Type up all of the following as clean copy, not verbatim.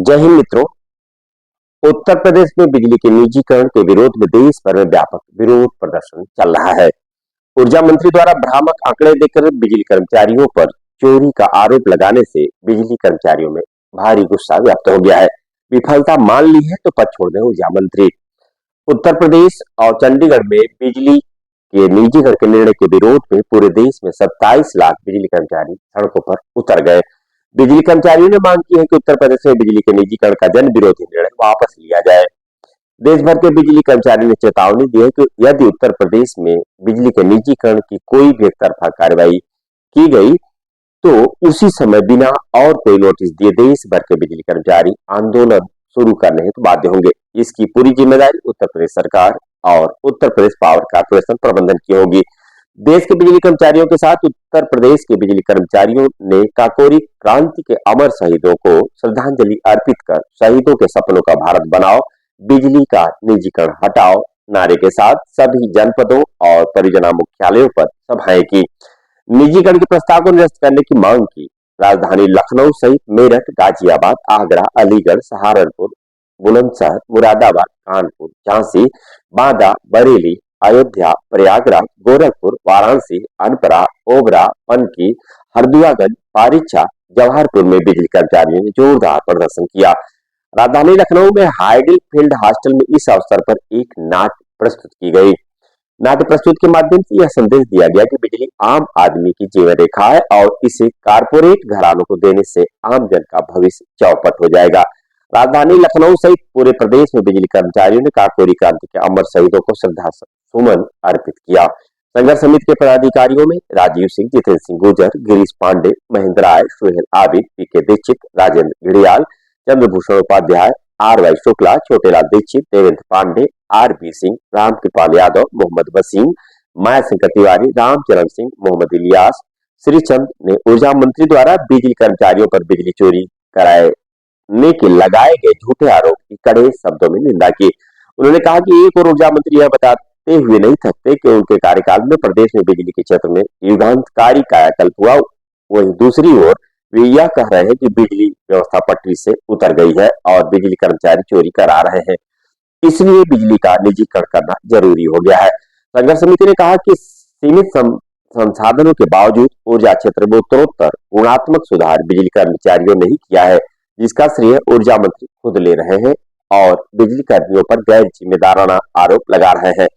जय हिंद मित्रों। उत्तर प्रदेश में बिजली के निजीकरण के विरोध में देश भर में व्यापक विरोध प्रदर्शन चल रहा है। ऊर्जा मंत्री द्वारा भ्रामक आंकड़े देकर बिजली कर्मचारियों पर चोरी का आरोप लगाने से बिजली कर्मचारियों में भारी गुस्सा व्यक्त हो गया है। विफलता मान ली है तो पद छोड़ दें ऊर्जा मंत्री। उत्तर प्रदेश और चंडीगढ़ में बिजली के निजीकरण के निर्णय के विरोध में पूरे देश में 27 लाख बिजली कर्मचारी सड़कों पर उतर गए। बिजली कर्मचारियों ने मांग की है कि उत्तर प्रदेश में बिजली के निजीकरण का जन विरोधी निर्णय वापस लिया जाए। देश भर के बिजली कर्मचारियों ने चेतावनी दी है कि यदि उत्तर प्रदेश में बिजली के निजीकरण की कोई भी एकतरफा कार्रवाई की गई तो उसी समय बिना और कोई नोटिस दिए देश भर के बिजली कर्मचारी आंदोलन शुरू करने हेतु बाध्य होंगे। इसकी पूरी जिम्मेदारी उत्तर प्रदेश सरकार और उत्तर प्रदेश पावर कॉर्पोरेशन प्रबंधन की होगी। देश के बिजली कर्मचारियों के साथ उत्तर प्रदेश के बिजली कर्मचारियों ने काकोरी क्रांति के अमर शहीदों को श्रद्धांजलि अर्पित कर शहीदों के सपनों का भारत बनाओ, बिजली का निजीकरण हटाओ नारे के साथ सभी जनपदों और परियोजना मुख्यालयों पर सभाएं की। निजीकरण के प्रस्ताव को निरस्त करने की मांग की। राजधानी लखनऊ सहित मेरठ, गाजियाबाद, आगरा, अलीगढ़, सहारनपुर, बुलंदशहर, मुरादाबाद, कानपुर, झांसी, बांदा, बरेली, अयोध्या, प्रयागराज, गोरखपुर, वाराणसी, अनपरा, ओबरा, पनकी, हरदुआगंज, पारिछा, जवाहरपुर में बिजली कर्मचारियों ने जोरदार प्रदर्शन किया। राजधानी लखनऊ में हाइडिल फील्ड हॉस्टल में इस अवसर पर एक नाट्य प्रस्तुत की गई। नाट्य प्रस्तुत के माध्यम से यह संदेश दिया गया कि बिजली आम आदमी की जीवन रेखा है और इसे कारपोरेट घरानों को देने से आम जन का भविष्य चौपट हो जाएगा। राजधानी लखनऊ सहित पूरे प्रदेश में बिजली कर्मचारियों ने काकोरी क्रांति के अमर शहीदों को श्रद्धा सुमन अर्पित किया। संघर्ष समिति के पदाधिकारियों में राजीव सिंह, जितेंद्र सिंह गुर्जर, गिरीश पांडे, महेंद्र राय, सुहेल आबिद, पीके दीक्षित, राजेंद्र घड़ियाल, चंद्रभूषण उपाध्याय, आर.वाई. शुक्ला, छोटेलाल दीक्षित, देवेंद्र पांडे, आर.बी. सिंह, रामकृपाल यादव, मोहम्मद वसीम, माया सिंह तिवारी, रामचरण सिंह, मोहम्मद इलियास, श्रीचंद ने ऊर्जा मंत्री द्वारा बिजली कर्मचारियों पर बिजली चोरी कराने के लगाए गए झूठे आरोप की कड़े शब्दों में निंदा की। उन्होंने कहा कि एक और ऊर्जा मंत्री यह बताते हुए नहीं थकते कि उनके कार्यकाल में प्रदेश में बिजली के क्षेत्र में युगांतकारी कायाकल्प हुआ, वहीं दूसरी ओर वे यह कह रहे हैं कि बिजली व्यवस्था पटरी से उतर गई है और बिजली कर्मचारी चोरी करा रहे हैं, इसलिए बिजली का निजीकरण करना जरूरी हो गया है। संघर्ष समिति ने कहा कि सीमित संसाधनों के बावजूद ऊर्जा क्षेत्र में उत्तरोत्तर गुणात्मक सुधार बिजली कर्मचारियों ने ही किया है, जिसका श्रेय ऊर्जा मंत्री खुद ले रहे हैं और बिजली कर्मियों पर गैर जिम्मेदाराना आरोप लगा रहे हैं।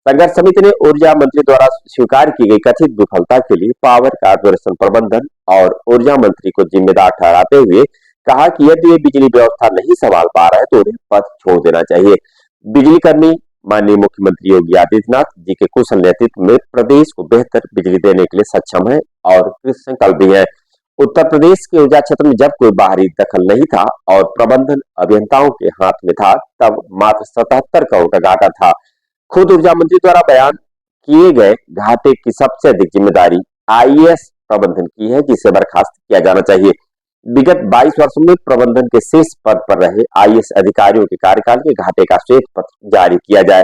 संघर्ष समिति ने ऊर्जा मंत्री द्वारा स्वीकार की गई कथित विफलता के लिए पावर कॉर्पोरेशन प्रबंधन और ऊर्जा मंत्री को जिम्मेदार ठहराते हुए कहा कि यदि वे बिजली व्यवस्था नहीं संभाल पा रहे तो उन्हें पद छोड़ देना चाहिए। बिजली कर्मी माननीय मुख्यमंत्री योगी आदित्यनाथ जी के कुशल नेतृत्व में प्रदेश को बेहतर बिजली देने के लिए सक्षम है और कृतसंकल्प भी है। उत्तर प्रदेश के ऊर्जा क्षेत्र में जब कोई बाहरी दखल नहीं था और प्रबंधन अभियंताओं के हाथ में था, तब मात्र 77 करोड़ का घाटा था। खुद ऊर्जा मंत्री द्वारा बयान किए गए घाटे की सबसे अधिक जिम्मेदारी आईएएस प्रबंधन की है, जिसे बर्खास्त किया जाना चाहिए। विगत 22 वर्षों में प्रबंधन के शीर्ष पद पर रहे आईएएस अधिकारियों के कार्यकाल के घाटे का श्वेत पत्र जारी किया जाए।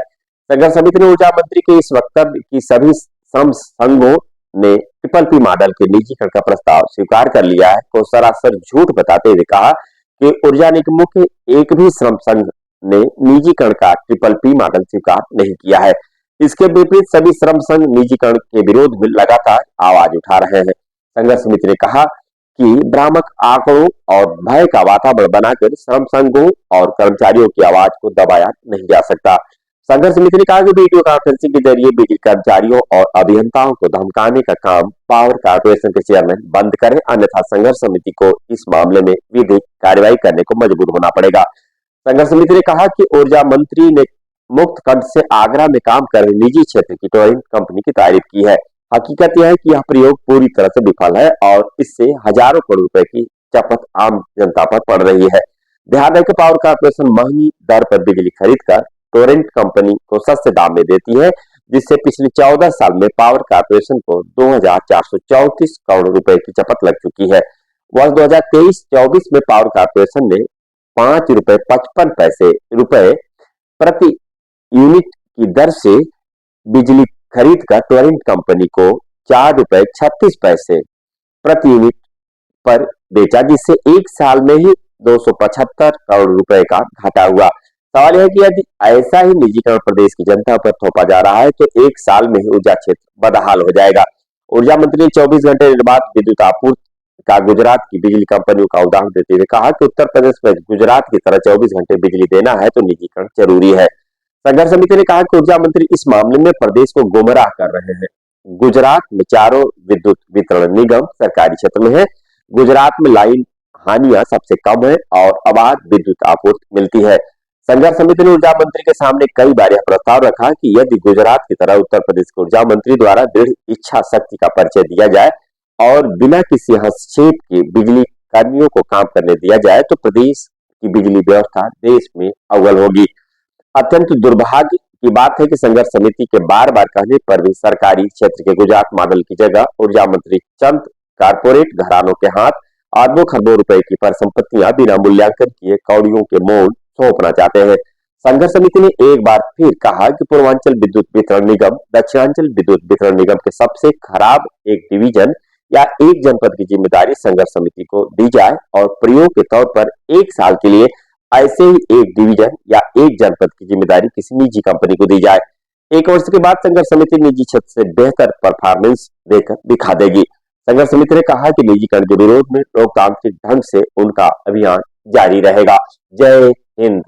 संघर्ष समिति ने ऊर्जा मंत्री के इस वक्तव्य की सभी श्रम संघों ने ट्रिपल पी मॉडल के निजीकरण का प्रस्ताव स्वीकार कर लिया है को सरासर झूठ बताते हुए कहा कि ऊर्जा निगमों के एक भी श्रम संघ ने निजीकरण का ट्रिपल पी मॉडल स्वीकार नहीं किया है। इसके विपरीत सभी श्रम संघ निजीकरण के विरोध में लगातार आवाज उठा रहे हैं। संघर्ष समिति ने कहा कि भ्रामक आंकड़ों और भय का वातावरण बनाकर श्रम संघों और कर्मचारियों की आवाज को दबाया नहीं जा सकता। संघर्ष समिति ने कहा कि वीडियो कॉन्फ्रेंसिंग के जरिए बिजली कर्मचारियों और अभियंताओं को धमकाने का काम पावर कॉर्पोरेशन के चेयरमैन बंद करें, अन्यथा संघर्ष समिति को इस मामले में विधिक कार्रवाई करने को मजबूर होना पड़ेगा। संघर्ष समिति ने कहा कि ऊर्जा मंत्री ने मुक्त कंठ से आगरा में काम कर रही निजी क्षेत्र की टोरेंट कंपनी की तारीफ की है। हकीकत यह है कि यह प्रयोग पूरी तरह से विफल है और इससे हजारों करोड़ रुपए की चपत आम जनता पर पड़ रही है। ध्यान रहे कि पावर कॉर्पोरेशन महंगी दर पर बिजली खरीद कर टोरेंट कंपनी को सस्ते दाम में देती है, जिससे पिछले 14 साल में पावर कॉर्पोरेशन को 2434 करोड़ रुपए की चपत लग चुकी है। वर्ष 2023-24 में पावर कॉर्पोरेशन ने ₹5.55 प्रति यूनिट की दर से बिजली खरीद कर टोरेंट कंपनी को ₹4.36 प्रति यूनिट पर बेचा, जिससे एक साल में ही 275 करोड़ रुपए का घाटा हुआ। सवाल यह है कि यदि ऐसा ही निजीकरण प्रदेश की जनता पर थोपा जा रहा है तो एक साल में ही ऊर्जा क्षेत्र बदहाल हो जाएगा। ऊर्जा मंत्री ने 24 घंटे निर्बाध विद्युत आपूर्ति का गुजरात की बिजली कंपनियों का उदाहरण देते हुए कहा कि उत्तर प्रदेश में गुजरात की तरह 24 घंटे बिजली देना है तो निजीकरण जरूरी है। संघर्ष समिति ने कहा कि ऊर्जा मंत्री इस मामले में प्रदेश को गुमराह कर रहे हैं। गुजरात में चारों विद्युत वितरण निगम सरकारी क्षेत्र में है। गुजरात में लाइन हानियां सबसे कम है और अबाध विद्युत आपूर्ति मिलती है। संघर्ष समिति ने ऊर्जा मंत्री के सामने कई बार यह प्रस्ताव रखा कि यदि गुजरात की तरह उत्तर प्रदेश के ऊर्जा मंत्री द्वारा दृढ़ इच्छा शक्ति का परिचय दिया जाए और बिना किसी हस्तक्षेप के बिजली कर्मियों को काम करने दिया जाए तो प्रदेश की बिजली व्यवस्था देश में अव्वल होगी। अत्यंत दुर्भाग्य की बात है कि संघर्ष समिति के बार बार कहने पर भी सरकारी क्षेत्र के गुजरात मॉडल की जगह ऊर्जा मंत्री चंद कारपोरेट घरानों के हाथ अरबों खरबों रुपए की परिसंपत्तियां बिना मूल्यांकन किए कौड़ियों के मोल सौंपना चाहते हैं। संघर्ष समिति ने एक बार फिर कहा कि पूर्वांचल विद्युत वितरण निगम दक्षिणांचल विद्युत वितरण निगम के सबसे खराब एक डिवीजन या एक जनपद की जिम्मेदारी संघर्ष समिति को दी जाए और प्रयोग के तौर पर एक साल के लिए ऐसे ही एक डिवीजन या एक जनपद की जिम्मेदारी किसी निजी कंपनी को दी जाए। एक वर्ष के बाद संघर्ष समिति निजी क्षेत्र से बेहतर परफॉर्मेंस देकर दिखा देगी। संघर्ष समिति ने कहा कि निजीकरण के विरोध में लोकतांत्रिक ढंग से उनका अभियान जारी रहेगा। जय हिंद।